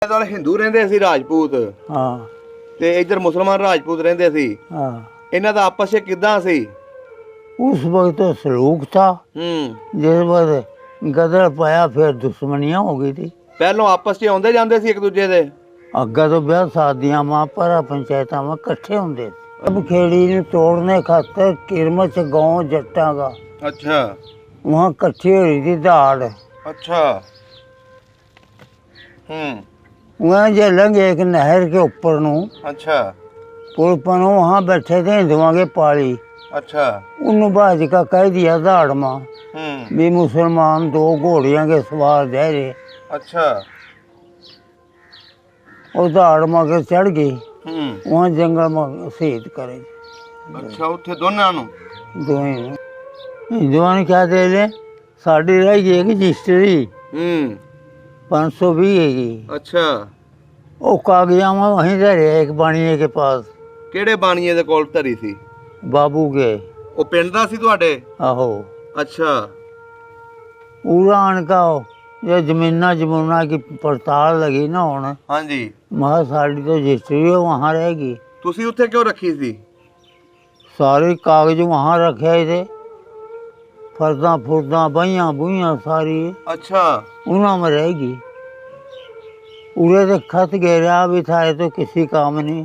ਦੁਆਲੇ ਹਿੰਦੂ ਰਹਿੰਦੇ ਸੀ ਰਾਜਪੂਤ हाँ ਤੇ ਇੱਧਰ ਮੁਸਲਮਾਨ ਰਾਜਪੂਤ ਰਹਿੰਦੇ ਸੀ। हाँ ਇਹਨਾਂ ਦਾ ਆਪਸ ਵਿੱਚ ਕਿੱਦਾਂ ਸੀ? उस वक्त तो सलूक था, जिस वक्त गदर पाया फिर दुश्मनियां हो गई थी। ਪਹਿਲੋਂ ਆਪਸ 'ਚ ਆਉਂਦੇ ਜਾਂਦੇ ਸੀ ਇੱਕ ਦੂਜੇ ਦੇ। अग्गा तो ब्याह शादियां मां पर पंचायतां में इकट्ठे होंगे। अब खेड़ी ने तोड़ने खातर किरमच गांव जट्टा का अच्छा वहाँ इकट्ठी हो रही थी दाड़। अच्छा वहाँ जे लंघे एक नहर के ऊपर नू अच्छा पुल पर वहाँ बैठे थे हिंदुओं के पाली। अच्छा उन्होंने बाज का कह दिया दाड़ मां भी मुसलमान दो घोड़ियां के सवार जा रहे। अच्छा और दाड़ मां के चढ़ गई वहाँ जंगल में शहीद करे। अच्छा उत्थे दोनों नू दोवें नू हिंदुओं ने क्या दे ले साड़ी रह गई एक रजिस्ट्री 520 हैगी। अच्छा वो कागजा में वहीं धरे एक बाणिए के पास। ਕਿਹੜੇ ਬਾਣੀਏ ਦੇ ਕੋਲ ਧਰੀ ਸੀ? बाबू के ਉਹ ਪਿੰਡ ਦਾ ਸੀ ਤੁਹਾਡੇ? आहो अच्छा उड़ान का ये जमीना जमुना की पड़ताल लगी ना होने हाँ जी महा साड़ी तो रजिस्ट्री वहाँ रहेगी। ਤੁਸੀਂ ਉੱਥੇ ਕਿਉਂ ਰੱਖੀ ਸੀ? सारे कागज वहाँ रखे थे फर्दा फुर्दा बहियाँ बुहियाँ सारी अच्छा उन्हों में रहेगी। उड़े तो खत घेरा भी था तो किसी काम नहीं।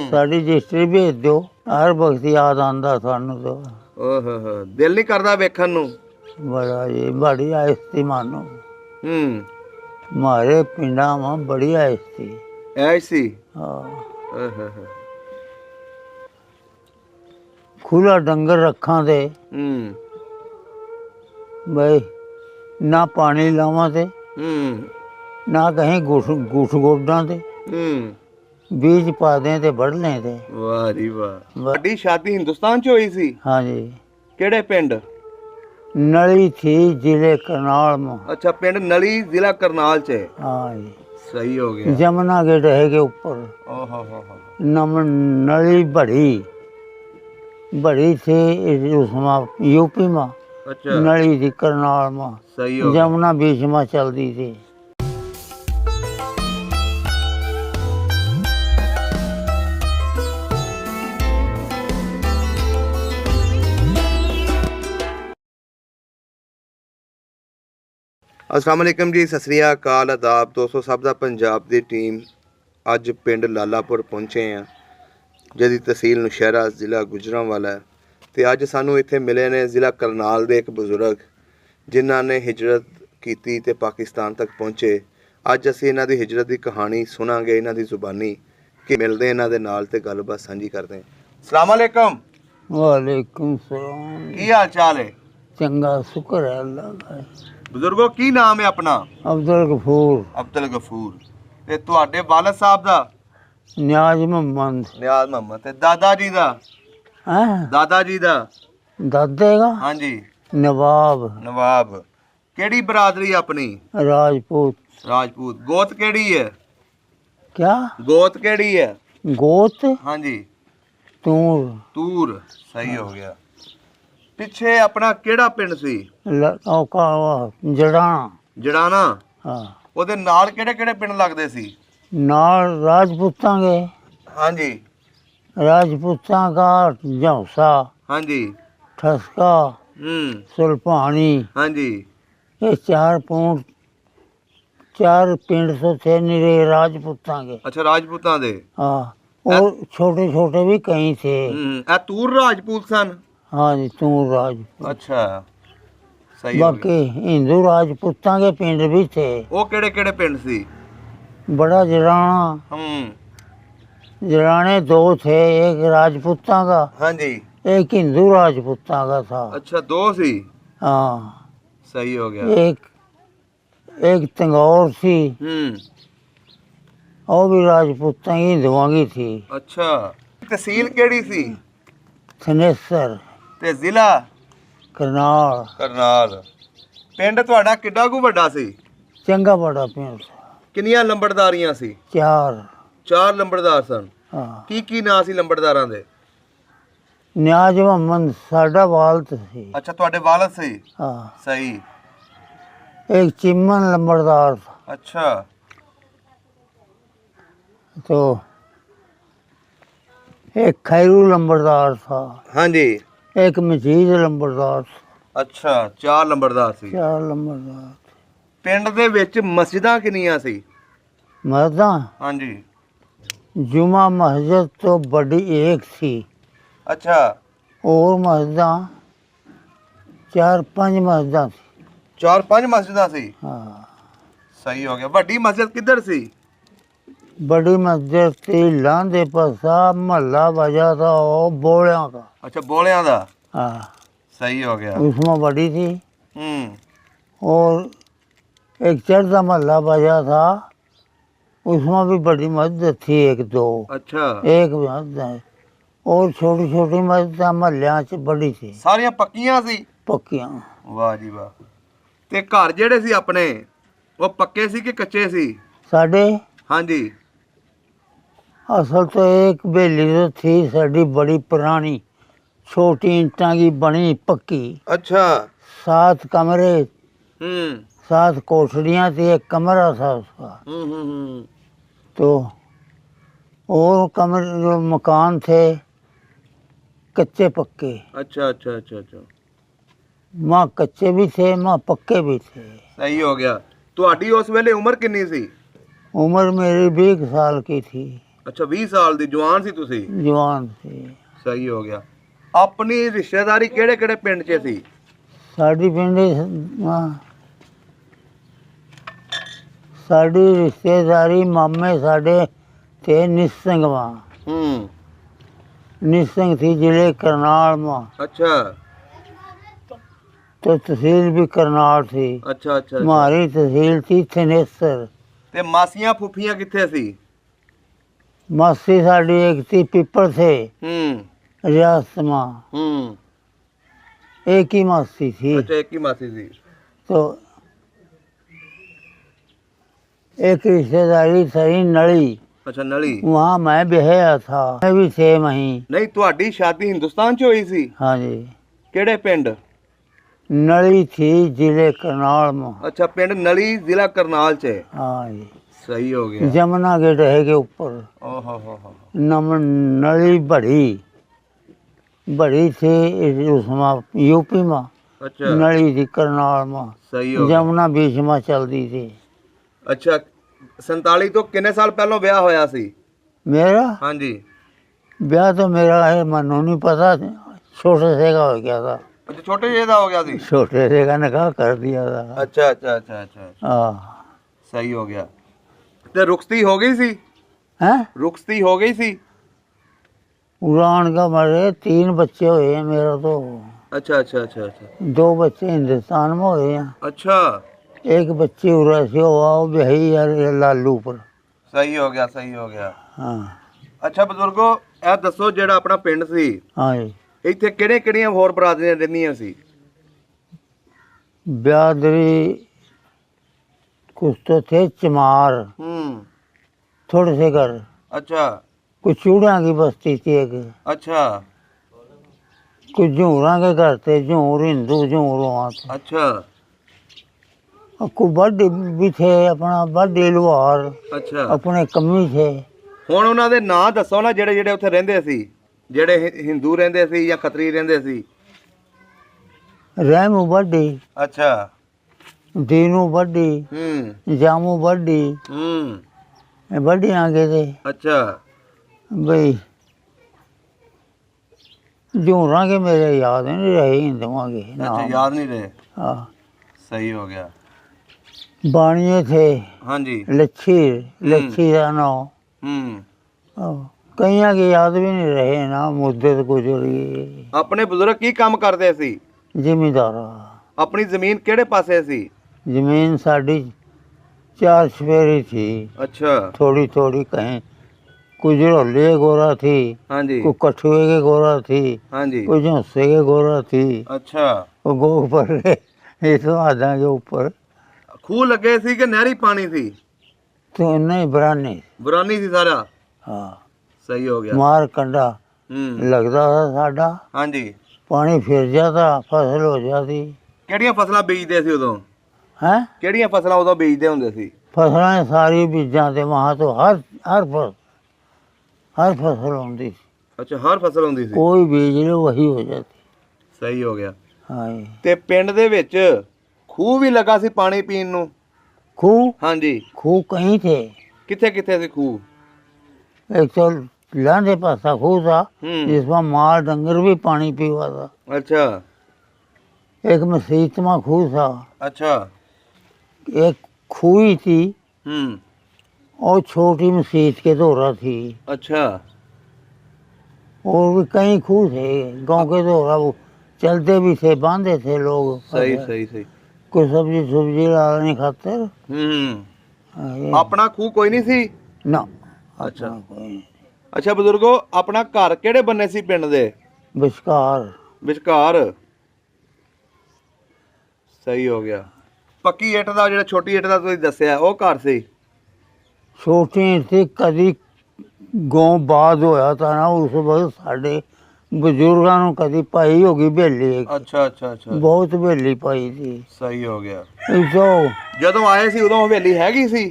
साड़ी रजिस्ट्री भेज दो हर वक्त याद आंदा सानू तो। ओहो हो दिल नहीं करदा वेखण नू? बड़ा जी बड़ी आहिस्ती मानो मारे पिंडा में बड़ी आहिस्ती ऐसी हाँ खुला डंगर रखा थे भाई ना पानी लावा थे ना कहीं गुठ गोडा थे बीज पा दें ते बढ़ लें थे। वाह जी वाह। ਤੁਹਾਡੀ ਸ਼ਾਦੀ ਹਿੰਦੁਸਤਾਨ 'ਚ ਹੋਈ ਸੀ? हाँ जी ਕਿਹੜੇ ਪਿੰਡ? नली थी जिले करनाल में। अच्छा पिंड नली जिला करनाल 'ਚ? हाँ जी सही हो गया। जमुना गेट है के ऊपर ओहो हो नम नली बड़ी थी उसमें यूपी में। अच्छा नली थी करनाल में। सही हो गया। जमुना बीच में चलती थी। अस्सलाम वालेकुम जी, सत श्री अकाल, आदाब दोस्तों। सब ਦਾ ਪੰਜਾਬ ਦੀ ਟੀਮ ਅੱਜ ਪਿੰਡ ਲਾਲਾਪੁਰ ਪਹੁੰਚੇ ਆ ਜਿਹਦੀ ਤਹਿਸੀਲ ਨੁਸ਼ਹਿਰਾ ਜ਼ਿਲ੍ਹਾ ਗੁਜਰਾਂਵਾਲਾ ਹੈ ਤੇ ਅੱਜ ਸਾਨੂੰ ਇੱਥੇ ਮਿਲੇ ਨੇ ਜ਼ਿਲ੍ਹਾ ਕਰਨਾਲ ਦੇ ਇੱਕ ਬਜ਼ੁਰਗ ਜਿਨ੍ਹਾਂ ਨੇ ਹਿਜਰਤ ਕੀਤੀ ਤੇ ਪਾਕਿਸਤਾਨ ਤੱਕ ਪਹੁੰਚੇ। ਅੱਜ ਅਸੀਂ ਇਹਨਾਂ ਦੀ ਹਿਜਰਤ ਦੀ ਕਹਾਣੀ ਸੁਣਾਂਗੇ ਇਹਨਾਂ ਦੀ ਜ਼ੁਬਾਨੀ ਕਿ ਮਿਲਦੇ ਇਹਨਾਂ ਦੇ ਨਾਲ ਤੇ ਗੱਲਬਾਤ ਸਾਂਝੀ ਕਰਦੇ ਹਾਂ। अस्सलाम वालेकुम। वालेकुम सलाम। ਕੀ ਹਾਲ ਚਾਲ ਹੈ? चंगा शुक्र है अल्लाह का। ਬਜ਼ੁਰਗੋ ਕੀ ਨਾਮ ਹੈ ਆਪਣਾ? अब्दुल गफूर ਅਬਦੁਲ ਗਫੂਰ। ਤੇ ਤੁਹਾਡੇ ਵਾਲਦ ਸਾਹਿਬ ਦਾ? न्याज मोहम्मद। ਨਿਆਜ਼ ਮੁਹੰਮਦ। ਤੇ ਦਾਦਾ ਜੀ ਦਾ? हैं ਦਾਦਾ ਜੀ ਦਾ? दादे का ਹਾਂਜੀ नवाब ਨਵਾਬ। ਕਿਹੜੀ ਬਰਾਦਰੀ ਆਪਣੀ? राजपूत। ਰਾਜਪੂਤ। ਗੋਤ ਕਿਹੜੀ ਹੈ? क्या ਗੋਤ ਕਿਹੜੀ ਹੈ? गोत ਹਾਂਜੀ तूर ਤੂਰ। ਸਹੀ ਹੋ ਗਿਆ। ਪਿੱਛੇ ਆਪਣਾ ਕਿਹੜਾ ਪਿੰਡ ਸੀ? जड़ाना। ਜੜਾਣਾ। हाँ ਉਹਦੇ ਨਾਲ ਕਿਹੜੇ ਕਿਹੜੇ ਪਿੰਡ ਲੱਗਦੇ ਸੀ? नाल राजपूतां के ਹਾਂਜੀ राजपूतां का झौसा ਹਾਂਜੀ ठसका सुल्पानी ਹਾਂਜੀ ये चार पिंड तो थे निरे राजपूतां के। ਅੱਛਾ ਰਾਜਪੂਤਾਂ ਦੇ। हाँ और छोटे छोटे भी कहीं थे। ਇਹ ਤੂਰ ਰਾਜਪੂਤ ਸਨ? हाँ जी तूर राजपूत। ਅੱਛਾ ਸਹੀ ਹੋ ਗਿਆ। बाकी हिंदू राजपूतां के पिंड भी थे। ਉਹ ਕਿਹੜੇ ਕਿਹੜੇ ਪਿੰਡ ਸੀ? बड़ा जड़ाना जड़ाने दो थे, एक राजपूतां का ਹਾਂਜੀ एक हिंदू राजपूतां का था। ਅੱਛਾ ਦੋ ਸੀ। हाँ सही हो गया। एक तंगौर थी वो भी राजपूतां की हिंदुओं की थी। अच्छा तहसील केड़ी सी? थनेसर ते जिला? करनाल। करनाल। पिंड तुहाडा किड्डा कु वड्डा सी? चंगा बड़ा पिंड। किन्नियां लंबड़दारियां सी? चार। चार लंबड़दार सन। हाँ की नां सी लंबड़दारां दे? न्याज मोहम्मद साडा वालद सी। अच्छा तुहाडे वालद सी? हाँ सही। एक चिमन लंबड़दार था। अच्छा तो एक खैरू लंबरदार था, हाँ जी। एक मजीद लंबरदार था, ਅੱਛਾ 4 ਨੰਬਰਦਾਰ ਸੀ। 4 लंबरदार। ਪਿੰਡ ਦੇ ਵਿੱਚ ਮਸਜਿਦਾਂ ਕਿੰਨੀਆਂ ਸੀ? मस्जिदा ਹਾਂਜੀ। जुमा मस्जिद तो बड़ी एक थी, ਅੱਛਾ और मस्जिदा 4-5 मस्जिदा थी। 4-5 ਮਸਜਿਦਾਂ ਸੀ। हाँ, ਸਹੀ ਹੋ ਗਿਆ। ਵੱਡੀ ਮਸਜਿਦ ਕਿੱਧਰ ਸੀ? बड़ी मस्जिद थी लांदे पसा महल्ला बजा था वो बोलिया का। ਅੱਛਾ ਬੋਲਿਆਂ ਦਾ। हाँ, ਸਹੀ ਹੋ ਗਿਆ। उसमें बड़ी थी। ਹੂੰ और एक चढ़दा महल्ला बजा था, उसमें भी बड़ी मस्जिद थी, 1-2 ਅੱਛਾ एक मस्जिद है। और छोटी छोटी मस्जिद महल्लिया च बड़ी थी, ਸਾਰੀਆਂ ਪੱਕੀਆਂ ਸੀ। पक्कियां। ਵਾਹ ਜੀ ਵਾਹ। ਤੇ ਘਰ ਜਿਹੜੇ ਸੀ ਆਪਣੇ ਉਹ ਪੱਕੇ ਸੀ ਕਿ ਕੱਚੇ ਸੀ? साढ़े ਹਾਂਜੀ। असल तो एक बेली तो थी साड़ी बड़ी पुरानी, छोटी ईंटां की बनी पक्की, ਅੱਛਾ 7 कमरे, ਹੂੰ 7 कोठड़ियाँ थी, एक कमरा था उसका। हम्म। तो और कमरे जो मकान थे कच्चे पक्के, अच्छा अच्छा अच्छा अच्छा माँ कच्चे भी थे माँ पक्के भी थे। सही हो गया। ਤੁਹਾਡੀ ਉਸ ਵੇਲੇ ਉਮਰ ਕਿੰਨੀ ਸੀ? उम्र मेरी 20 साल की थी, ਅੱਛਾ 20 ਸਾਲ ਦੀ ਜਵਾਨ ਸੀ ਤੁਸੀਂ। जवान थी। ਸਹੀ ਹੋ ਗਿਆ। ਆਪਣੀ ਰਿਸ਼ਤੇਦਾਰੀ ਕਿਹੜੇ ਕਿਹੜੇ ਪਿੰਡ 'ਚ ਸੀ? साड़ी पिंडी साड़ी रिश्तेदारी मामे साढ़े थे निसंग माँ, निसंग थी जिले करनाल माँ, अच्छा तो तहसील भी करनाल थी। अच्छा अच्छा अच्छा। हमारी तहसील थी थनेसर। ਤੇ ਮਾਸੀਆਂ ਫੁੱਫੀਆਂ ਕਿੱਥੇ ਸੀ? मासी साड़ी एक थी पिपल थे ਹੂੰ रियासत माँ, ਹੂੰ। एक ही मासी थी। ਅੱਛਾ ਇੱਕ ਹੀ ਮਾਸੀ ਸੀ। तो एक रिश्तेदारी थी नली, ਅੱਛਾ ਨਲੀ। वहाँ मैं ब्याया था, मैं भी थे वहीं। ਨਹੀਂ ਤੁਹਾਡੀ ਸ਼ਾਦੀ ਹਿੰਦੁਸਤਾਨ 'ਚ ਹੋਈ ਸੀ? हाँ जी, ਕਿਹੜੇ ਪਿੰਡ? नली थी जिले करनाल में। ਅੱਛਾ ਪਿੰਡ ਨਲੀ ਜ਼ਿਲ੍ਹਾ ਕਰਨਾਲ 'ਚ ਹੈ। हाँ जी, ਸਹੀ ਹੋ ਗਿਆ। जमुना गेट है के ऊपर। ਓ ਹੋ ਹੋ। नली बड़ी बड़ी थी उसमें यूपी में, ਅੱਛਾ नली थी करनाल में, ਸਹੀ ਹੋ ਗਿਆ। जमुना बीच में चलती थी। ਅੱਛਾ 47 ਤੋਂ ਕਿੰਨੇ ਸਾਲ ਪਹਿਲਾਂ ਵਿਆਹ ਹੋਇਆ ਸੀ? मेरा ਹਾਂਜੀ। ब्याह तो मेरा है मनु नहीं पता, छोटे से का हो गया था, ਅੱਛਾ ਛੋਟੇ ਜਿਹੇ ਦਾ ਹੋ ਗਿਆ ਸੀ। छोटे से का निकाह कर दिया था। ਅੱਛਾ ਅੱਛਾ ਅੱਛਾ ਅੱਛਾ हाँ, ਸਹੀ ਹੋ ਗਿਆ। ਤੇ ਰੁਖਸਤੀ ਹੋ ਗਈ ਸੀ? हैं ਰੁਖਸਤੀ ਹੋ ਗਈ ਸੀ? उड़ान का मरे 3 बच्चे हुए हैं मेरा तो, ਅੱਛਾ ਅੱਛਾ ਅੱਛਾ ਅੱਛਾ 2 बच्चे हिंदुस्तान में हुए हैं, ਅੱਛਾ एक बच्ची उड़ा से हुआ वो बही है लालू पर। ਸਹੀ ਹੋ ਗਿਆ ਸਹੀ ਹੋ ਗਿਆ। हाँ ਅੱਛਾ ਬਜ਼ੁਰਗੋ ਇਹ ਦੱਸੋ ਜਿਹੜਾ ਆਪਣਾ ਪਿੰਡ ਸੀ हाँ जी, ਇੱਥੇ ਕਿਹੜੇ ਕਿਹੜੀਆਂ ਹੋਰ ਬਰਾਦਰੀਆਂ ਰਹਿੰਦੀਆਂ ਸੀ? ब्यादरी कुछ तो थे चमार, ਹੂੰ थोड़े से घर, ਅੱਛਾ कुछ चूड़ा की बस्ती थी एक, ਅੱਛा कुछ झूरा के घर थे, झूर हिंदू झूर वहाँ थे, ਅੱਛਾ और कुछ बड्डे भी थे, अपना बड्डे लुहार ਅੱਛਾ। अपने कमी थे। ਹੁਣ ਉਹਨਾਂ ਦੇ ਨਾਂ ਦੱਸੋ ਨਾ ਜਿਹੜੇ ਜਿਹੜੇ ਉੱਥੇ ਰਹਿੰਦੇ ਸੀ, ਜਿਹੜੇ ਹਿੰਦੂ ਰਹਿੰਦੇ ਸੀ ਜਾਂ ਖੱਤਰੀ ਰਹਿੰਦੇ ਸੀ? रहमू बड्डी, ਅੱਛਾ दीनू बड्डी, ਹੂੰ जामू बड्डी, ਹੂੰ ये बड्डी आगे थे ਅੱਛਾ भाई। झूरा के मेरे याद नहीं रहे हिंदुओं के ਅੱਛਾ नाम। ਯਾਦ नहीं रहे। हाँ, सही हो गया। बाणिए थे, हाँ जी। लच्छी लच्छी का नाम, कईया के याद भी नहीं रहे ना, मुद्दत गुजरी। ਆਪਣੇ ਬਜ਼ੁਰਗ ਕੀ ਕੰਮ ਕਰਦੇ ਸੀ? जिमीदारा। ਆਪਣੀ ਜ਼ਮੀਨ ਕਿਹੜੇ ਪਾਸੇ ਸੀ? जमीन साड़ी 4 सफेरी थी, अच्छा थोड़ी थोड़ी कहीं कुछ झरोले गोरा थी, हाँ जी कुछ कठुए के गोरा थी, हाँ जी कुछ झोंसे के गोरा थी, अच्छा। वो गोग पर ये तो आधा के ऊपर ਖੂਹ ਲੱਗੇ ਸੀ ਕਿ ਨਹਿਰੀ ਪਾਣੀ ਸੀ? तो नहीं बरानी। ਬਰਾਨੀ ਸੀ ਸਾਰਾ। हाँ, सही हो गया। मार कंडा लगता था साडा, हाँ जी। पानी फिर जाता, फसल हो जाती। ਕਿਹੜੀਆਂ ਫਸਲਾਂ ਬੀਜਦੇ ਸੀ ਉਦੋਂ? हैं ਕਿਹੜੀਆਂ ਫਸਲਾਂ ਉਦੋਂ ਬੀਜਦੇ ਹੁੰਦੇ ਸੀ? फसलें सारी बीजा थे वहाँ तो हर फसल हर फसल होती थी, ਅੱਛਾ ਹਰ ਫਸਲ ਹੁੰਦੀ ਸੀ। कोई बीज लो वही हो जाती। ਸਹੀ ਹੋ ਗਿਆ। हाँ जी। ਤੇ ਪਿੰਡ ਦੇ ਵਿੱਚ ਖੂਹ ਵੀ ਲੱਗਾ ਸੀ ਪਾਣੀ ਪੀਣ ਨੂੰ? खूह ਹਾਂਜੀ। खूह कहीं थे। ਕਿੱਥੇ ਕਿੱਥੇ ਸੀ ਖੂਹ? एक तो लांदे पासा खूह था हम्म। जिसमें माल डंगर भी पानी पीवा था। ਅੱਛਾ एक मसीत में खूह था, ਅੱਛਾ। एक खूही थी ਹੂੰ। और छोटी मसीत के दौरा थी, ਅੱਛਾ और भी कई खूह थे गांव के दौरा। वो चलते भी थे, बांधे थे लोग। ਸਹੀ ਸਹੀ सही। कोई सब्जी सब्जी लाने खातर। ਹੂੰ। हाँ, ये ਆਪਣਾ ਖੂਹ ਕੋਈ ਨਹੀਂ ਸੀ? ना अच्छा। अपना कोई नहीं। ਅੱਛਾ ਬਜ਼ੁਰਗੋ, ਆਪਣਾ ਘਰ ਕਿਹੜੇ ਬੰਨੇ ਸੀ ਪਿੰਡ ਦੇ? विस्कार ਵਿਚਕਾਰ। ਸਹੀ ਹੋ ਗਿਆ। ਪੱਕੀ ਇੱਟ ਦਾ, ਜਿਹੜਾ ਛੋਟੀ ਇੱਟ ਦਾ ਤੁਸੀਂ ਦੱਸਿਆ, ਉਹ ਘਰ ਸੀ? छोटी थी, कभी गांव बाद होया था ना, उस वक्त साढ़े बुजुर्गों ने कभी पाई होगी बेली एक। ਅੱਛਾ ਅੱਛਾ ਅੱਛਾ। बहुत बेली पाई थी। ਸਹੀ ਹੋ ਗਿਆ। एक तो ਜਦੋਂ ਆਏ ਸੀ ਉਦੋਂ ਹਵੇਲੀ ਹੈਗੀ ਸੀ?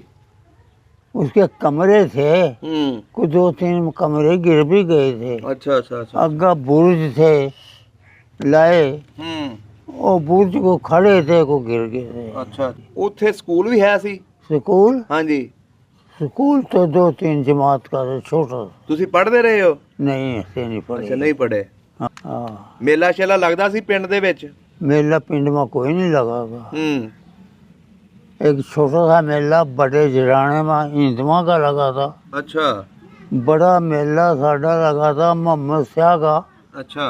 उसके कमरे थे, ਹੂੰ। कुछ 2-3 कमरे गिर भी गए थे। ਅੱਛਾ ਅੱਛਾ ਅੱਛਾ। अग्गा बुर्ज थे लाए, ਹੂੰ। वो बुर्ज को खड़े थे को गिर गए थे। ਅੱਛਾ। ਉੱਥੇ ਸਕੂਲ ਵੀ ਹੈ ਸੀ? स्कूल ਹਾਂਜੀ। स्कूल तो 2-3 जमात का था, छोटा सा। ਤੁਸੀਂ ਪੜ੍ਹਦੇ ਰਹੇ ਹੋ? नहीं ऐसे नहीं ਅੱਛਾ पड़े। ਨਹੀਂ ਪੜ੍ਹੇ। हाँ, ਮੇਲਾ ਸ਼ੇਲਾ ਲੱਗਦਾ ਸੀ ਪਿੰਡ ਦੇ ਵਿੱਚ? मेला पिंड में कोई नहीं लगा था। ਹੂੰ। एक छोटा सा मेला बड़े जराने में हिंदुओं का लगा था। ਅੱਛਾ बड़ा मेला साढ़ा लगा था मोहम्मद शाह का, ਅੱਛਾ।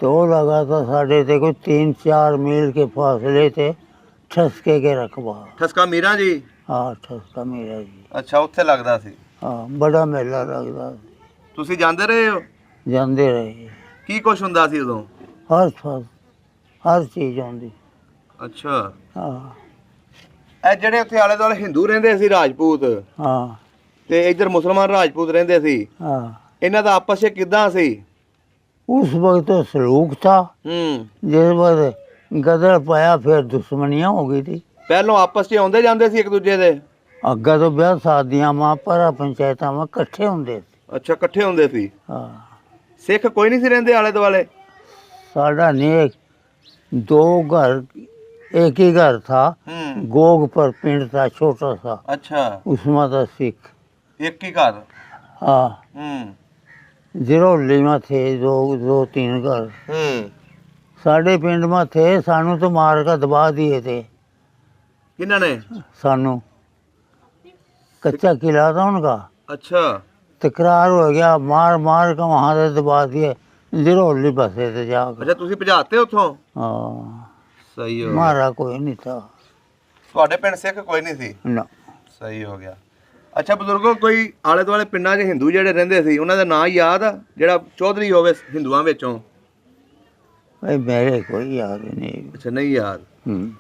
तो वो लगा था साढ़े थे कोई 3-4 मील के फासले थे, ठसके के रकबा। ਠਸਕਾ ਮੀਰਾਂ जी? हाँ ठसका मेरा जी। ਅੱਛਾ ਉੱਥੇ ਲੱਗਦਾ ਸੀ। हाँ बड़ा मेला लगता। ਤੁਸੀਂ ਜਾਂਦੇ ਰਹੇ ਹੋ? जाते रहे। ਕੀ ਕੁਛ ਹੁੰਦਾ ਸੀ ਉਦੋਂ? हर चीज़ आती। ਅੱਛਾ। हाँ ਇਹ ਜਿਹੜੇ ਉੱਥੇ ਆਲੇ ਦੁਆਲੇ ਹਿੰਦੂ ਰਹਿੰਦੇ ਸੀ ਰਾਜਪੂਤ, हाँ ਤੇ ਇੱਧਰ ਮੁਸਲਮਾਨ ਰਾਜਪੂਤ ਰਹਿੰਦੇ ਸੀ, हाँ। ਇਹਨਾਂ ਦਾ ਆਪਸ ਵਿੱਚ ਕਿੱਦਾਂ ਸੀ? उस वक्त तो सलूक था, ਹੂੰ। जिस वक्त गदर पाया फिर दुश्मनियाँ हो गई थी। ਪਹਿਲੋਂ ਆਪਸ 'ਚ ਆਉਂਦੇ ਜਾਂਦੇ ਸੀ ਇੱਕ ਦੂਜੇ ਦੇ? अग्गा तो ब्याह शादियां मां पर पंचायतां में कट्ठे होंदे सी। ਅੱਛਾ ਇਕੱਠੇ ਹੁੰਦੇ ਸੀ। हाँ ਸਿੱਖ ਕੋਈ ਨਹੀਂ ਸੀ ਰਹਿੰਦੇ ਆਲੇ ਦੁਆਲੇ? साढ़ा नहीं, 2 घर, एक ही घर था, ਹੂੰ। गोग पर पिंड था छोटा सा, ਅੱਛਾ उसमें था सिख। ਇੱਕ ਹੀ ਘਰ? हाँ ਹੂੰ। जिरोली में थे 2-3 घर। ਹੂੰ। साढ़े पिंड में थे, सानू तो मार कर दबा दिए थे। ਕਿਹਨਾਂ ਨੇ? सानू कच्चा किला था उनका, ਅੱਛਾ तकरार हो गया, मार मार कर वहाँ से दबा दिए, जिरोली बसे थे जाकर। ਅੱਛਾ ਤੁਸੀਂ ਭਜਾਤੇ ਉੱਥੋਂ? हाँ ਸਹੀ ਹੋ ਗਿਆ। मारा कोई नहीं था ਤੁਹਾਡੇ ਪਿੰਡ ਸਿੱਖ ਕੋਈ ਨਹੀਂ ਸੀ? ना। ਸਹੀ ਹੋ ਗਿਆ। ਅੱਛਾ ਬਜ਼ੁਰਗੋ, ਕੋਈ ਆਲੇ ਦੁਆਲੇ ਪਿੰਡਾਂ 'ਚ ਹਿੰਦੂ ਜਿਹੜੇ ਰਹਿੰਦੇ ਸੀ ਉਹਨਾਂ ਦਾ ਨਾਂ ਯਾਦ ਆ, ਜਿਹੜਾ ਚੌਧਰੀ ਹੋਵੇ ਹਿੰਦੂਆਂ ਵਿੱਚੋਂ? भाई मेरे कोई याद नहीं। ਅੱਛਾ ਨਹੀਂ ਯਾਦ। हम्म।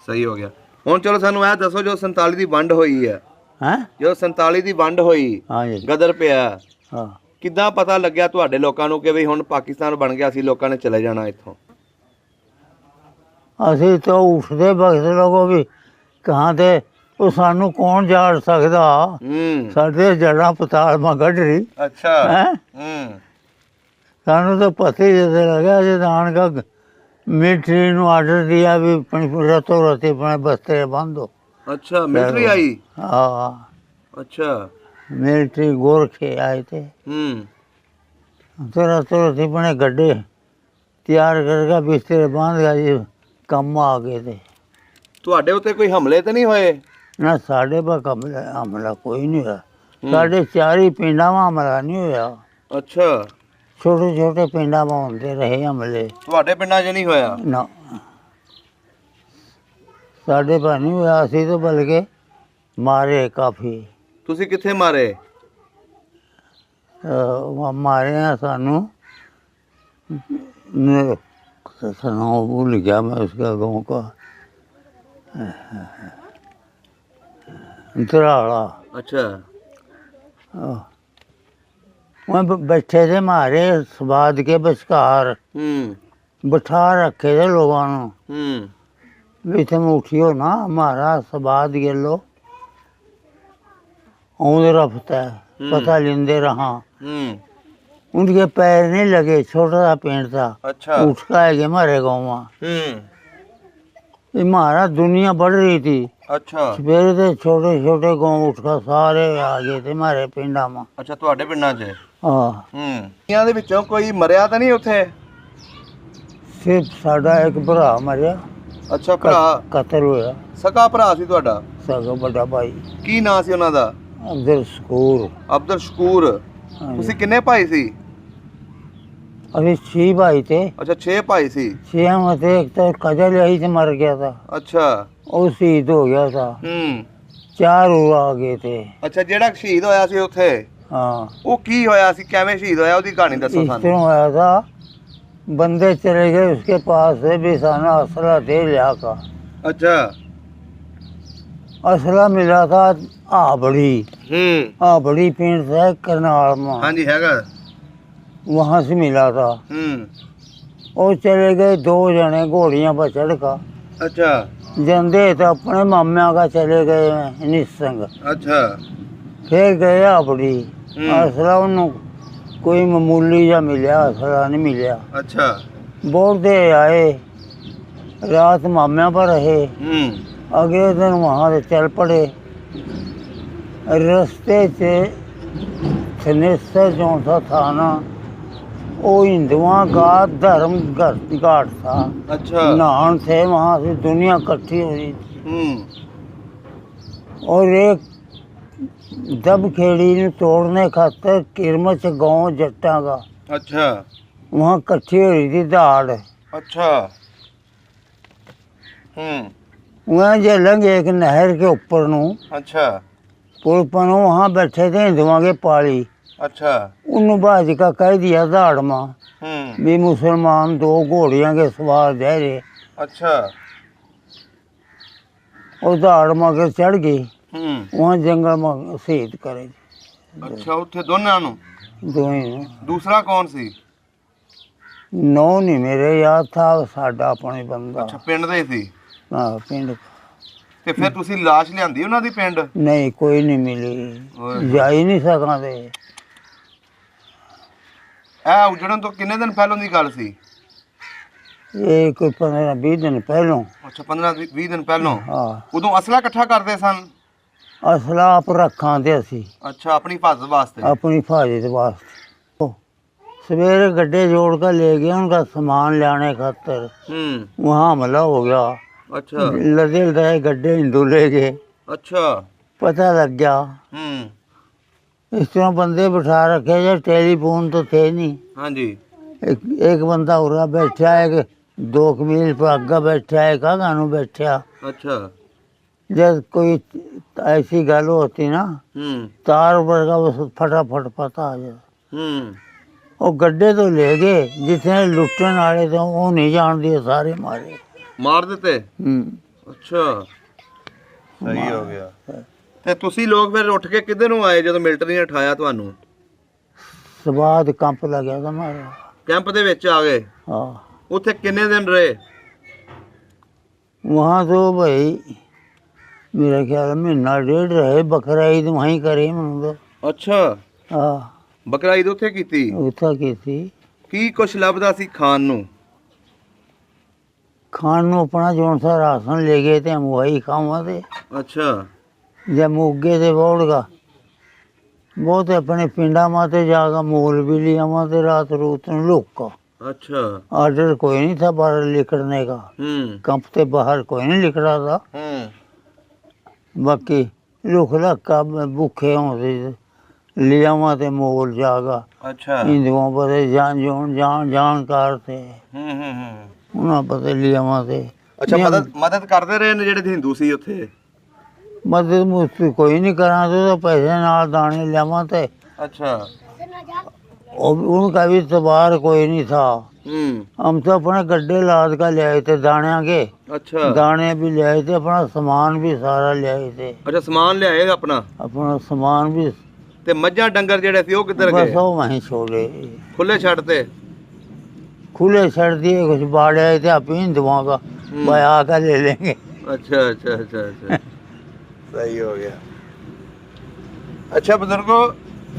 ਸਹੀ ਹੋ ਗਿਆ। ਹੁਣ ਚਲੋ ਸਾਨੂੰ ਇਹ ਦੱਸੋ, ਜੋ 47 ਦੀ ਵੰਡ ਹੋਈ ਹੈ, हैं? ਜੋ 47 ਦੀ ਵੰਡ ਹੋਈ, हाँ जी। ਗਦਰ ਪਿਆ, हाँ ਕਿੱਦਾਂ ਪਤਾ ਲੱਗਿਆ ਤੁਹਾਡੇ ਲੋਕਾਂ ਨੂੰ ਕਿ ਵੀ ਹੁਣ ਪਾਕਿਸਤਾਨ ਬਣ ਗਿਆ, ਸੀ ਲੋਕਾਂ ਨੇ ਚਲੇ ਜਾਣਾ ਇੱਥੋਂ? असी तो उठते वक्त लोगों भी कहाँ थे, वो सानू कौन जाड़ सकता। ਹੂੰ। साढ़े जड़ा पताल में कढ़ रही ਅੱਛਾ। है। ਹੂੰ। सानू तो पता ही जैसे लगा जदान का मिलिट्री ने आर्डर दिया भी रातों राती अपने बस्ते बंद हो। ਅੱਛਾ ਮਿਲਟਰੀ ਆਈ? हाँ ਅੱਛਾ। मिलिट्री गोरखे आए थे, ਹੂੰ। तो रातों राती अपने गड्ढे तैयार करके बिस्तर बांध के जी कम आ गए थे। ਤੁਹਾਡੇ ਉੱਤੇ ਕੋਈ ਹਮਲੇ ਤਾਂ ਨਹੀਂ ਹੋਏ? ना साढ़े पर हमला कोई नहीं हुआ, साढ़े 4 ही पिंडा में हमला नहीं हुआ। ਅੱਛਾ। छोटे छोटे पिंडा में होते रहे हमले। ਤੁਹਾਡੇ ਪਿੰਡਾਂ 'ਚ ਨਹੀਂ ਹੋਇਆ? ना साढ़े पर नहीं हुआ, असी तो बल्कि मारे काफ़ी। ਤੁਸੀਂ ਕਿੱਥੇ ਮਾਰੇ? मारे हैं सानू, नाम भूल गया मैं उसका गाँव का, दराड़ा। ਅੱਛਾ। वहाँ बैठे थे मारे स्वाद के बचकार, ਹੂੰ। बिठा रखे थे लोगों ने ਹੂੰ। भी तुम उठियो ना, हमारा स्वाद गे लो। आउंद रफ्ता है पता लेंदे रहा उनके पैर नहीं लगे छोटा सा पेड़ था अच्छा उठ का है हमारे गाँव में हमारा दुनिया बढ़ रही थी अच्छा सवेरे से छोटे छोटे गाँव उठ का सारे आ गए थे हमारे पिंडा में ਅੱਛਾ ਤੁਹਾਡੇ ਪਿੰਡਾਂ 'ਚ हाँ ਇਹਨਾਂ ਦੇ ਵਿੱਚੋਂ ਕੋਈ ਮਰਿਆ ਤਾਂ ਨਹੀਂ ਉੱਥੇ सिर्फ साडा एक भरा मरिया ਅੱਛਾ ਭਰਾ कतल होया ਸਕਾ ਭਰਾ ਸੀ ਤੁਹਾਡਾ सगा बड़ा भाई ਕੀ ਨਾਂ ਸੀ ਉਹਨਾਂ ਦਾ अब्दुल शकूर ਅਬਦੁਲ ਸ਼ਕੂਰ ਤੁਸੀਂ ਕਿੰਨੇ ਭਾਈ ਸੀ अभी 6 भाई थे ਅੱਛਾ 6 ਭਾਈ ਸੀ 6 में से एक तो कजल यही से मर गया था ਅੱਛਾ और शहीद हो गया था 4 और आ गए थे ਅੱਛਾ ਜਿਹੜਾ ਸ਼ਹੀਦ ਹੋਇਆ ਸੀ ਉੱਥੇ हाँ ਉਹ ਕੀ ਹੋਇਆ ਸੀ ਕਿਵੇਂ ਸ਼ਹੀਦ ਹੋਇਆ ਉਹਦੀ ਕਹਾਣੀ ਦੱਸੋ इस ਸਾਨੂੰ तरह होया था बंदे चले गए उसके पास से बिसाना असला दे लिया का ਅੱਛਾ असला मिला था आबड़ी आबड़ी पिंड से करनाल में ਹਾਂਜੀ ਹੈਗਾ वहाँ से मिला था और चले गए 2 जने घोड़ियाँ पर चढ़ का ਅੱਛਾ जंदे तो अपने मामा का चले गए निसंग ਅੱਛा फिर गए आबड़ी असला उन्होंने कोई मामूली जा मिला असला नहीं मिला ਅੱਛਾ बहुत देर आए रात माम्या पर रहे अगले दिन वहाँ से चल पड़े रास्ते से थनेसर जो सा था ना वो हिंदुओं का धर्म घाट था ਅੱਛਾ नहान थे वहाँ से दुनिया इकट्ठी हो रही थी और एक दब खेड़ी ने तोड़ने खातर किरमच गांव जट्टा का ਅੱਛਾ वहाँ इकट्ठी हो रही थी दाड़ ਅੱਛਾ वहाँ जलेंगे एक नहर के ऊपर नू ਅੱਛਾ पुल पर नू वहाँ बैठे थे हिंदुओं के पाली ਅੱਛਾ उन्होंने बाज का कह दिया दाड़ में भी मुसलमान 2 घोड़ियाँ के सवार दे रहे ਅੱਛਾ और दाड़ मगर चढ़ गई वहाँ जंगल में शहीद करे ਅੱਛਾ ਉੱਥੇ ਦੋਨਾਂ ਨੂੰ दो ਦੂਸਰਾ ਕੌਣ ਸੀ नौ नहीं मेरे याद था साडा अपने बंदा ਅੱਛਾ ਪਿੰਡ ਦੇ ਸੀ हाँ पिंड ਤੇ ਫਿਰ ਤੁਸੀਂ ਲਾਸ਼ ਲਿਆਂਦੀ ਉਹਨਾਂ ਦੀ ਪਿੰਡ नहीं कोई नहीं मिली जा ही नहीं सका थे ਇਹ ਉਜੜਨ ਤੋਂ ਕਿੰਨੇ ਦਿਨ ਪਹਿਲਾਂ ਦੀ ਗੱਲ ਸੀ ये कोई 15-20 दिन पहलों ਅੱਛਾ 15-20 ਦਿਨ ਪਹਿਲਾਂ हाँ ਉਦੋਂ ਅਸਲਾ ਇਕੱਠਾ ਕਰਦੇ ਸਨ असला आप रखा दे असी ਅੱਛਾ ਆਪਣੀ ਹਿਫਾਜ਼ਤ ਵਾਸਤੇ अपनी हिफाजत वास्ते सवेरे गड्ढे जोड़ कर ले गए उनका सामान लाने खातर वहाँ हमला हो गया ਅੱਛਾ लदे लदाए गड्ढे हिंदू ले गए ਅੱਛਾ पता लग गया इस तरह बंदे बिठा रखे जो टेलीफोन तो थे नहीं ਹਾਂਜੀ एक बंदा उरा बैठा एक 2 मील पर आगे बैठा एक आगानू बैठा ਅੱਛਾ जब कोई ऐसी गल होती ना तार वर्गा बस फटाफट पता आ जाता वो गड्ढे तो ले गए जितने लुटन वाले थे वो नहीं जान दिए सारे मारे ਮਾਰ ਦਿੱਤੇ ਅੱਛਾ ਸਹੀ ਹੋ ਗਿਆ ਤੇ ਤੁਸੀਂ ਲੋਕ ਫਿਰ ਉੱਠ ਕੇ ਕਿੱਧਰ ਨੂੰ ਆਏ ਜਦੋਂ ਮਿਲਟਰੀ ਨੇ ਉਠਾਇਆ ਤੁਹਾਨੂੰ स्वाद कंप लग गया था हमारा ਕੈਂਪ ਦੇ ਵਿੱਚ ਆ ਗਏ हाँ ਉੱਥੇ ਕਿੰਨੇ ਦਿਨ ਰਹੇ वहाँ तो भाई मेरा ख्याल 1.5 रहे बकरा ईद वहीं करे मैंने तो ਅੱਛਾ हाँ ਬਕਰਾ ਈਦ ਉੱਥੇ ਕੀਤੀ उथा की थी ਕੀ ਕੁਛ ਲੱਭਦਾ ਸੀ ਖਾਣ ਨੂੰ खान नू अपना जो सा राशन ले गए थे हम वही खावा थे ਅੱਛਾ जब मुगे थे बोड़ का बहुत अपने पिंडा माते जाकर मोल भी लिया माते रात रूत में लुक ਅੱਛਾ ऑर्डर कोई नहीं था बाहर लिखने का कंप से बाहर कोई नहीं लिख रहा था बाकी लुक लक्का भूखे होते लिया माते मोल जागा ਅੱਛਾ हिंदुओं पर जानकार थे उन्होंने पता लिया माते ਅੱਛਾ ਮਦਦ ਕਰਦੇ ਰਹੇ ਨੇ ਜਿਹੜੇ ਹਿੰਦੂ ਸੀ ਉੱਥੇ मदद मुझसे कोई नहीं करा तो पैसे नाल दाने लिया थे ਅੱਛਾ और उनका भी तबार कोई नहीं था हम तो अपने गड्ढे लाद का ले आए थे दाने के ਅੱਛਾ दाने भी ले आए थे अपना सामान भी सारा ले आए थे ਅੱਛਾ ਸਮਾਨ ਲਿਆਏ ਆਪਣਾ अपना सामान भी ਤੇ ਮੱਝਾਂ ਡੰਗਰ ਜਿਹੜੇ ਸੀ ਉਹ ਕਿੱਧਰ बस ਗਏ वो वहीं छोड़े ਖੁੱਲੇ ਛੱਡਤੇ खुले छड़ दिए कुछ बाड़े आए थे आप हिंदुओं का भाई आकर ले लेंगे ਅੱਛਾ ਅੱਛਾ ਅੱਛਾ ਅੱਛਾ ਸਹੀ ਹੋ ਗਿਆ ਅੱਛਾ ਬਜ਼ੁਰਗੋ,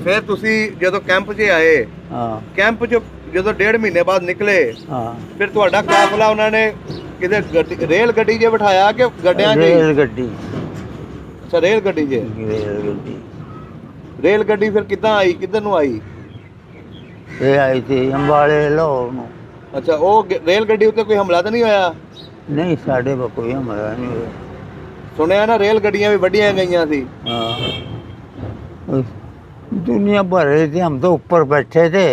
ਫਿਰ ਤੁਸੀਂ ਜਦੋਂ ਕੈਂਪ 'ਚ ਆਏ, ਹਾਂ ਕੈਂਪ 'ਚ ਜਦੋਂ 1.5 ਮਹੀਨੇ ਬਾਅਦ ਨਿਕਲੇ, ਹਾਂ ਫਿਰ ਤੁਹਾਡਾ ਕਾਫਲਾ ਉਹਨਾਂ ਨੇ ਕਿਤੇ ਰੇਲ ਗੱਡੀ 'ਚ ਬਿਠਾਇਆ ਕਿ ਗੱਡਿਆਂ 'ਚ ਹੀ? ਰੇਲ ਗੱਡੀ ਅੱਛਾ ਰੇਲ ਗੱਡੀ 'ਚ। ਰੇਲ ਗੱਡੀ ਰੇਲ ਗੱਡੀ ਫਿਰ ਕਿੱਦਾਂ ਆਈ, ਕਿੱਧਰ ਨੂੰ ਆਈ? ਇਹ ਆਈ ਸੀ ਅੰਬਾਲੇ ਲਾਹੌਰ ਨੂੰ। ਅੱਛਾ ਉਹ ਰੇਲ ਗੱਡੀ ਉੱਤੇ ਕੋਈ ਹਮਲਾ ਤਾਂ ਨਹੀਂ ਹੋਇਆ? ਨਹੀਂ ਸਾਡੇ ਕੋਲ ਕੋਈ ਹਮਲਾ ਨਹੀਂ ਹੋਇਆ। ਸੁਣਿਆ ਨਾ ਰੇਲ ਗੱਡੀਆਂ ਵੀ ਵੱਢੀਆਂ ਗਈਆਂ ਸੀ। हाँ दुनिया भर रही थी, हम तो ऊपर बैठे थे,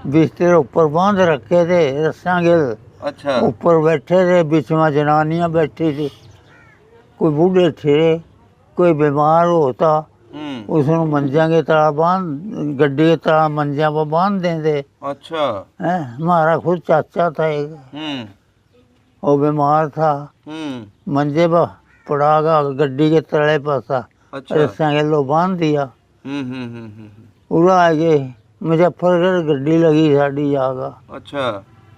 बिस्तर ऊपर बांध रखे थे रस्सा गिल, अच्छा ऊपर बैठे थे, बीच में जनानियां बैठी थी, कोई बूढ़े थे, कोई बीमार होता उसको मंजा की तरह बांध, गड्डी की तरह मंजा पर बांध देते। अच्छा है हमारा खुद चाचा था एक, वो बीमार था, मंजे पर पड़ागा गड्डी के तले पासा, अच्छा रस्सा गिलो बांध दिया। उड़ा आगे मुजफ्फरगढ़ गड्डी लगी साड़ी जागा, अच्छा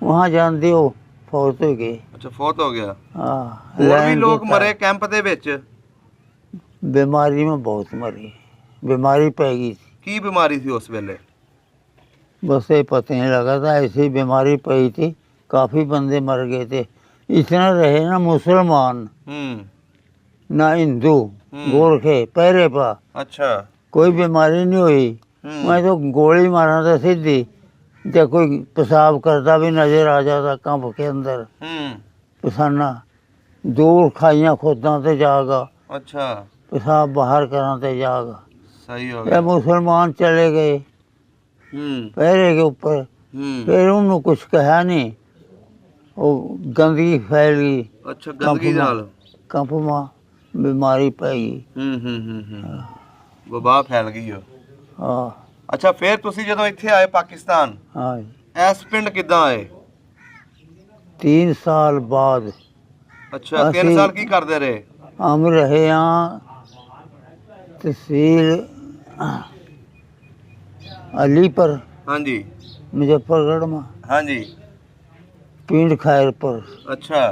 वहाँ जानते हो फौत हो गए। ਅੱਛਾ ਫੌਤ ਹੋ ਗਿਆ। हाँ ਹੋਰ ਵੀ लाइन ਲੋਕ के ਮਰੇ ਕੈਂਪ ਦੇ ਵਿੱਚ? बीमारी में बहुत मरी, बीमारी पै गई थी, ਕੀ ਬਿਮਾਰੀ ਸੀ ਉਸ ਵੇਲੇ? बस ये पता नहीं लगा था, ऐसी बीमारी पई थी, काफ़ी बंदे मर गए थे। इतना रहे ना मुसलमान ना हिंदू गोरखे पैरे पा, अच्छा कोई बीमारी नहीं हुई। मैं तो गोली मारा था सीधी, जब कोई पेशाब करता भी नजर आ जाता कंप के अंदर पसाना, दूर खाइयां खोदा ते जागा, अच्छा पेशाब बाहर करा ते जागा। सही हो ये गया। मुसलमान चले गए पैरे के ऊपर, फिर उन्होंने कुछ कहा नहीं, वो गंदगी फैल गई, अच्छा गंदगी ਨਾਲ कंप में बीमारी पै गई। ਵਬਾ ਫੈਲ ਗਈ ਹੋ। हाँ ਅੱਛਾ ਫਿਰ ਤੁਸੀਂ ਜਦੋਂ ਇੱਥੇ ਆਏ ਪਾਕਿਸਤਾਨ, हाँ ਇਸ ਪਿੰਡ ਕਿੱਦਾਂ ਆਏ? 3 साल बाद ਅੱਛਾ 3 ਅਸੀਂ- ਸਾਲ ਕੀ ਕਰਦੇ ਰਹੇ? हम रहे यहाँ तहसील अलीपुर ਹਾਂਜੀ मुजफ्फरगढ़ में, ਹਾਂਜੀ पिंड खैरपुर, ਅੱਛਾ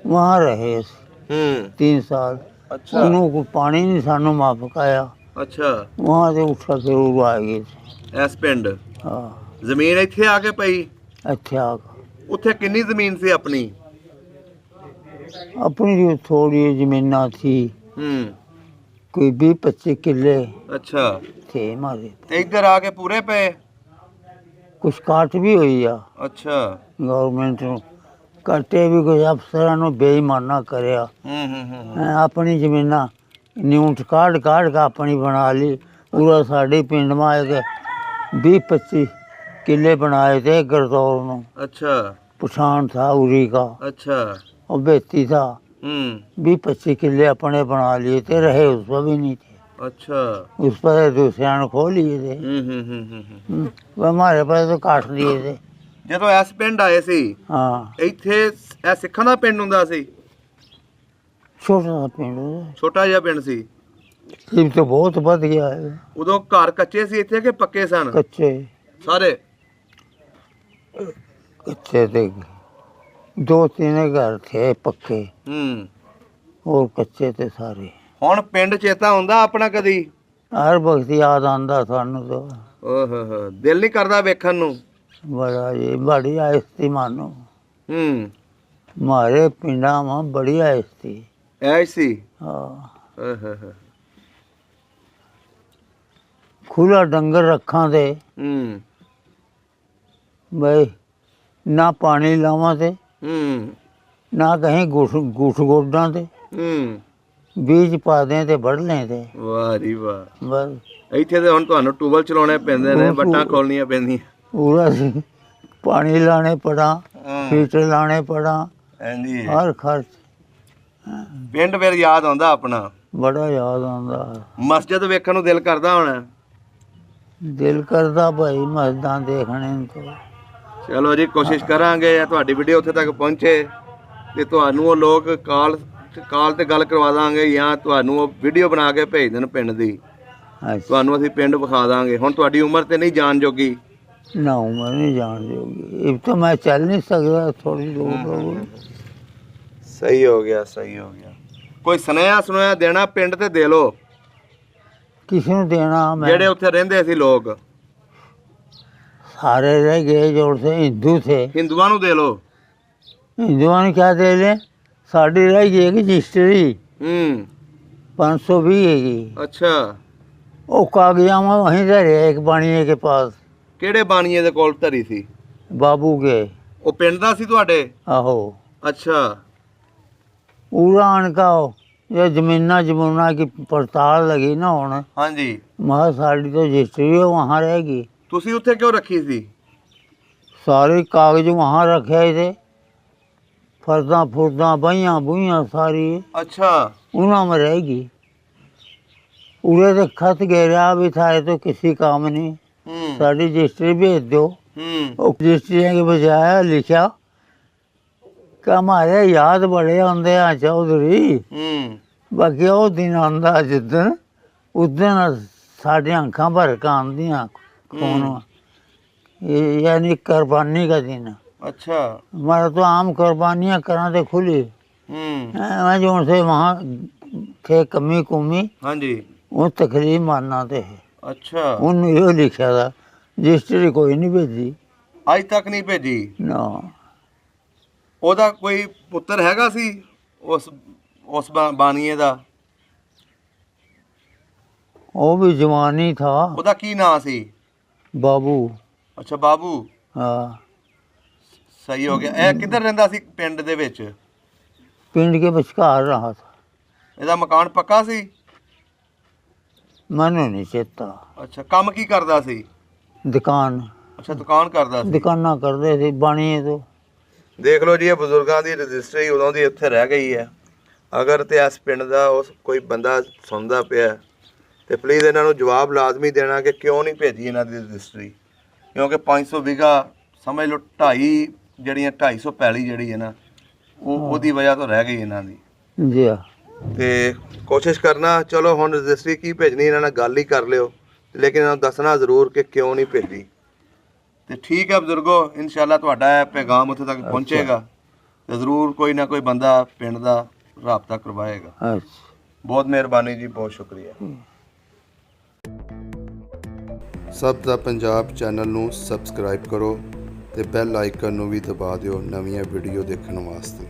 वहाँ रहे असीं 3 साल। ਅੱਛਾ उन्होंने कोई पानी नहीं सानू माफ पकाया, ਅੱਛਾ वहाँ से उठा के वो आ गए थे। ਇਸ ਪਿੰਡ हाँ ਜ਼ਮੀਨ ਇੱਥੇ ਆ ਕੇ ਪਈ? अच्छा आगा। ਉੱਥੇ ਕਿੰਨੀ ਜ਼ਮੀਨ ਸੀ ਆਪਣੀ? अपनी जो थोड़ी जमीना थी, कोई 20-25 किले ਅੱਛਾ थे हमारे, ਤੇ ਇੱਧਰ ਆ ਕੇ ਪੂਰੇ ਪਏ? कुछ काट भी हुई आ ਅੱਛਾ गवर्नमेंट ਨੂੰ, ਕੱਟੇ ਵੀ ਕੁਝ ਅਫਸਰਾਂ ਨੂੰ ਬੇਈਮਾਨਾ ਕਰਿਆ। ਆਪਣੀ ਜ਼ਮੀਨਾਂ ਨਿਊਟ ਕਾਢ ਕਾਢ ਕੇ ਆਪਣੀ ਬਣਾ ਲਈ। ਪੂਰਾ ਸਾਡੇ ਪਿੰਡ ਮਾ ਇੱਕ 20-25 ਕਿੱਲੇ ਬਣਾਏ थे गरदौर ਨੂੰ। अच्छा पठान था उरी का, अच्छा और बेती था, 20-25 किले अपने बना लिए थे, रहे उस पर भी नहीं थे, अच्छा उस पर दूसरे ने खो लिए थे। वो हमारे पास तो काट दिए थे। ਜਦੋਂ ਇਸ ਪਿੰਡ ਆਏ ਸੀ, हाँ ਇੱਥੇ ਇਹ ਸਿੱਖਾਂ ਦਾ ਪਿੰਡ ਹੁੰਦਾ ਸੀ? छोटा सा पिंड है। ਛੋਟਾ ਜਿਹਾ ਪਿੰਡ ਸੀ? अब तो बहुत बढ़ गया है, ਉਦੋਂ ਘਰ ਕੱਚੇ ਸੀ ਇੱਥੇ ਕਿ ਪੱਕੇ ਸਨ कच्चे ਸਾਰੇ? कच्चे थे, 2-3 घर थे पक्के और कच्चे थे सारे। ਹੁਣ ਪਿੰਡ ਚੇਤਾ ਹੁੰਦਾ ਆਪਣਾ ਕਦੀ? हर वक्त याद आंदा सानू तो, ਓਹ ਹੋ ਦਿਲ ਨਹੀਂ ਕਰਦਾ ਵੇਖਣ ਨੂੰ? बड़ा जी बड़ी आहिस्ती मानो, ਹੂੰ हमारे पिंडा में बड़ी आहिस्ती। ਐ ਸੀ। हाँ ਓਹ ਹੋ खुला डंगर रखा थे ਹੂੰ भाई, ना पानी लावा थे, ਹੂੰ ना कहीं गुठ गोडा थे, ਹੂੰ बीज पा दें ते बढ़ लें थे ਵਾਹ ਜੀ ਵਾਹ। बस। ਇੱਥੇ ਤੇ ਹੁਣ ਤੁਹਾਨੂੰ ਟੂਬਲ ਚਲਾਉਣੇ ਪੈਂਦੇ ਨੇ, ਵੱਟਾਂ ਖੋਲਣੀਆਂ ਪੈਂਦੀਆਂ। पूरा पानी लाने पड़ा, हीटर लाने पड़ा, ਹਾਂਜੀ हर खर्च ਪਿੰਡ ਫਿਰ ਯਾਦ ਆਉਂਦਾ ਆਪਣਾ? बड़ा याद आंदा। ਮਸਜਿਦ ਵੇਖਣ ਨੂੰ ਦਿਲ ਕਰਦਾ ਹੋਣਾ? दिल करदा भाई मस्जिदां देखने ਨੂੰ तो। ਚਲੋ ਜੀ ਕੋਸ਼ਿਸ਼ ਕਰਾਂਗੇ ਤੁਹਾਡੀ ਵੀਡੀਓ ਉੱਥੇ ਤੱਕ ਪਹੁੰਚੇ ਤੇ ਤੁਹਾਨੂੰ ਉਹ ਲੋਕ ਕਾਲ ਤੇ ਗੱਲ ਕਰਵਾ ਦਾਂਗੇ, ਜਾਂ ਤੁਹਾਨੂੰ ਉਹ ਵੀਡੀਓ ਬਣਾ ਕੇ ਭੇਜ ਦੇਣ ਪਿੰਡ ਦੀ, अच्छा ਤੁਹਾਨੂੰ ਅਸੀਂ ਪਿੰਡ ਵਿਖਾ ਦਾਂਗੇ। ਹੁਣ ਤੁਹਾਡੀ ਉਮਰ ਤੇ ਨਹੀਂ ਜਾਣ ਜੋਗੀ। ना उम्र नहीं जान दोगी, अब तो मैं चल नहीं सकता, थोड़ी दूर रहो। ਸਹੀ ਹੋ ਗਿਆ, ਸਹੀ ਹੋ ਗਿਆ। ਕੋਈ ਸੁਨੇਹਾ ਦੇਣਾ ਪਿੰਡ ਤੇ ਦੇ ਲੋ। किसी ਨੂੰ देना मैं ਜਿਹੜੇ ਉੱਥੇ ਰਹਿੰਦੇ ਸੀ ਲੋਕ सारे रह गए जो से हिंदू थे ਹਿੰਦੂਆਂ ਨੂੰ ਦੇ ਲੋ। हिंदुओं ने क्या दे ले साड़ी रह गई एक रजिस्ट्री ਹੂੰ 520 हैगी ਅੱਛਾ वो कागजा में वहीं धरे एक बाणिए के पास ਕਿਹੜੇ ਬਾਣੀਏ ਦੇ ਕੋਲ ਧਰੀ ਸੀ? बाबू के ਉਹ ਪਿੰਡ ਦਾ ਸੀ ਤੁਹਾਡੇ? आहो ਅੱਛਾ उड़ान का ये जमीना जमुना की पड़ताल लगी ना होने ਹਾਂਜੀ महा साड़ी तो रजिस्ट्री है वहाँ रहेगी ਤੁਸੀਂ ਉੱਥੇ ਕਿਉਂ ਰੱਖੀ ਸੀ? सारे कागज वहाँ रखे थे फर्दा फुर्दा बहियाँ बुहियाँ सारी ਅੱਛਾ उन्हों में रहेगी उड़े तो खत घेरा भी था ये तो किसी काम नहीं ਹੂੰ साड़ी रजिस्ट्री भेज दो ਹੂੰ वो रजिस्ट्री के बजाय लिखा कि हमारे याद बड़े आते हैं चौधरी ਹੂੰ बाकी वो दिन आंदा जिदन उस दिन साढ़ियाँ अखा भर के आंदियाँ खून यानी कुर्बानी का दिन ਅੱਛਾ हमारा तो आम कुर्बानियाँ करा तो खुली ਹੂੰ मैं जो से वहाँ थे कमी कुमी ਹਾਂਜੀ वो तकलीफ मानना थे ਅੱਛਾ उन्होंने यो लिखा था रजिस्ट्री कोई नहीं भेजी ਅੱਜ तक ਨਹੀਂ ਭੇਜੀ। ना ਉਹਦਾ ਕੋਈ ਪੁੱਤਰ ਹੈਗਾ ਸੀ ਉਸ ਬਾਣੀਏ ਦਾ? वो भी जवानी था ਉਹਦਾ ਕੀ ਨਾਂ ਸੀ? बाबू ਅੱਛਾ ਬਾਬੂ। हाँ ਸਹੀ ਹੋ ਗਿਆ। ਇਹ ਕਿੱਧਰ ਰਹਿੰਦਾ ਸੀ ਪਿੰਡ ਦੇ ਵਿੱਚ? पिंड के बचकार रहा था ਇਹਦਾ ਮਕਾਨ ਪੱਕਾ ਸੀ? मैनू नहीं चेता ਅੱਛਾ ਕੰਮ ਕੀ ਕਰਦਾ ਸੀ? दुकान ਅੱਛਾ ਦੁਕਾਨ ਕਰਦਾ ਸੀ। दुकाना करते थे बाणिए तो ਦੇਖ ਲਓ ਜੀ ਇਹ ਬਜ਼ੁਰਗਾਂ ਦੀ ਰਜਿਸਟਰੀ ਉਦੋਂ ਦੀ ਇੱਥੇ ਰਹਿ ਗਈ ਹੈ। ਅਗਰ ਤੇ ਇਸ ਪਿੰਡ ਦਾ ਉਸ ਕੋਈ ਬੰਦਾ ਸੁਣਦਾ ਪਿਆ ਤੇ ਪਲੀਜ਼ ਇਹਨਾਂ ਨੂੰ ਜਵਾਬ ਲਾਜ਼ਮੀ ਦੇਣਾ ਕਿ ਕਿਉਂ ਨਹੀਂ ਭੇਜੀ ਇਹਨਾਂ ਦੀ ਰਜਿਸਟਰੀ। ਕਿਉਂਕਿ 500 ਵਿਗਾ ਸਮਝ ਲਓ 250 ਪੈਲੀ ਜਿਹੜੀ ਹੈ ਨਾ ਉਹਦੀ ਵਜ੍ਹਾ ਤੋਂ ਰਹਿ ਗਈ ਇਹਨਾਂ ਦੀ। जी हाँ ਤੇ ਕੋਸ਼ਿਸ਼ ਕਰਨਾ ਚਲੋ ਹੁਣ ਰਜਿਸਟਰੀ ਕੀ ਭੇਜਣੀ ਇਹਨਾਂ ਨਾਲ ਗੱਲ ਹੀ ਕਰ ਲਿਓ ਲੇਕਿਨ ਇਹਨਾਂ ਨੂੰ ਦੱਸਣਾ ਜ਼ਰੂਰ ਕਿ ਕਿਉਂ ਨਹੀਂ ਭੇਜੀ। ਤੇ ਠੀਕ ਹੈ ਬਜ਼ੁਰਗੋ ਇਨਸ਼ਾਅੱਲਾ ਤੁਹਾਡਾ ਇਹ ਪੈਗਾਮ ਉੱਥੇ ਤੱਕ ਪਹੁੰਚੇਗਾ ਤੇ ਜ਼ਰੂਰ ਕੋਈ ਨਾ ਕੋਈ ਬੰਦਾ ਪਿੰਡ ਦਾ ਰਾਬਤਾ ਕਰਵਾਏਗਾ। अच्छा ਬਹੁਤ ਮਿਹਰਬਾਨੀ ਜੀ, ਬਹੁਤ ਸ਼ੁਕਰੀਆ। ਸਭ ਦਾ ਪੰਜਾਬ ਚੈਨਲ ਨੂੰ ਸਬਸਕ੍ਰਾਈਬ ਕਰੋ ਤੇ ਬੈਲ ਆਈਕਨ ਨੂੰ ਵੀ ਦਬਾ ਦਿਓ ਨਵੀਆਂ ਵੀਡੀਓ ਦੇਖਣ ਵਾਸਤੇ।